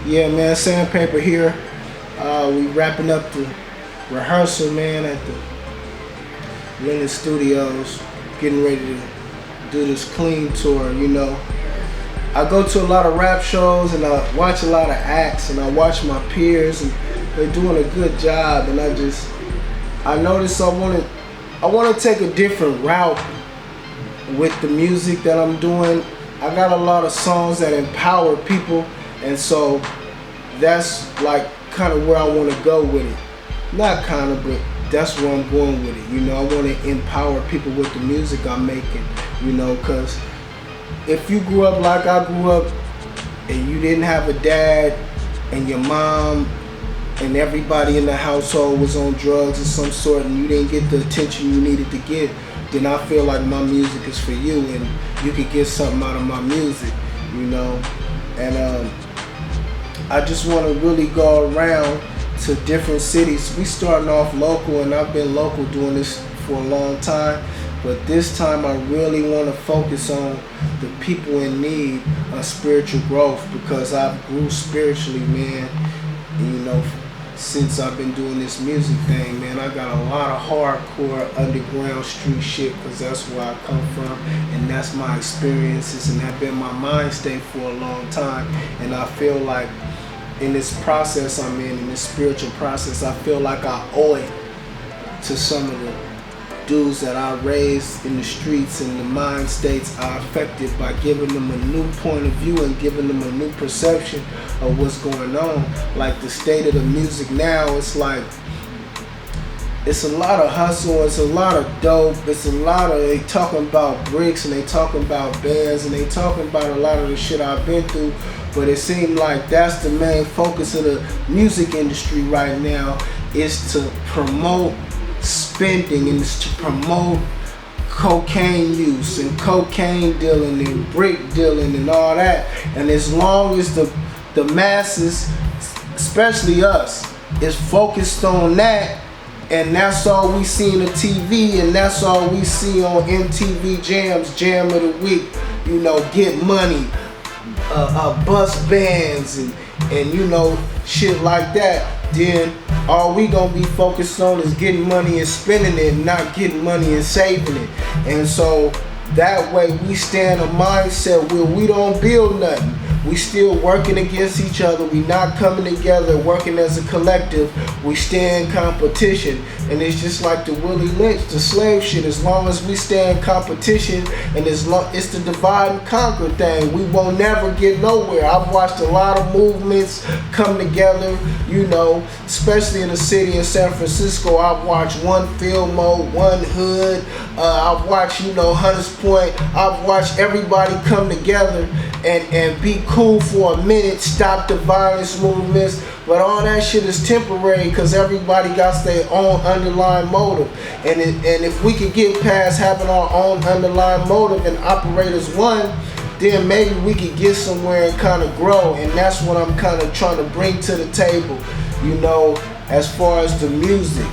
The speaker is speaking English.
Yeah, man, Sandpaper here. We wrapping up the rehearsal, man, at the Lennon Studios. Getting ready to do this clean tour, I go to a lot of rap shows and I watch a lot of acts and I watch my peers and they're doing a good job, and I notice I want to take a different route with the music that I'm doing. I got a lot of songs that empower people, and so that's like kind of where I want to go with it. Not kind of, but that's where I'm going with it. I want to empower people with the music I'm making, because if you grew up like I grew up and you didn't have a dad and your mom and everybody in the household was on drugs of some sort and you didn't get the attention you needed to get, then I feel like my music is for you and you could get something out of my music, and I just want to really go around to different cities. We starting off local, and I've been local doing this for a long time, but this time I really want to focus on the people in need of spiritual growth, because I've grew spiritually, man. And, since I've been doing this music thing, man, I got a lot of hardcore underground street shit, because that's where I come from and that's my experiences, and that's been my mind state for a long time. And I feel like in this process I'm in this spiritual process, I feel like I owe it to some of the dudes that I raised in the streets and the mind states I affected, by giving them a new point of view and giving them a new perception of what's going on. Like the state of the music now, it's like it's a lot of hustle, it's a lot of dope, it's a lot of, they talking about bricks and they talking about bands and they talking about a lot of the shit I've been through, but it seemed like that's the main focus of the music industry right now, is to promote spending and is to promote cocaine use and cocaine dealing and brick dealing and all that. And as long as the masses, especially us, is focused on that, and that's all we see in the TV, and that's all we see on MTV Jams, Jam of the Week, get money, bus bands and shit like that, then all we gonna be focused on is getting money and spending it, not getting money and saving it. And so that way we stay in a mindset where we don't build nothing. We still working against each other. We not coming together, working as a collective. We stay in competition. And it's just like the Willie Lynch, the slave shit. As long as we stay in competition, and it's the divide and conquer thing, we won't never get nowhere. I've watched a lot of movements come together, especially in the city of San Francisco. I've watched One Fillmore, One Hood. I've watched, Hunters Point. I've watched everybody come together and be cool for a minute, stop the violence movements, but all that shit is temporary, because everybody got their own underlying motive. And if we could get past having our own underlying motive and operate as one, then maybe we could get somewhere and kind of grow. And that's what I'm kind of trying to bring to the table, as far as the music,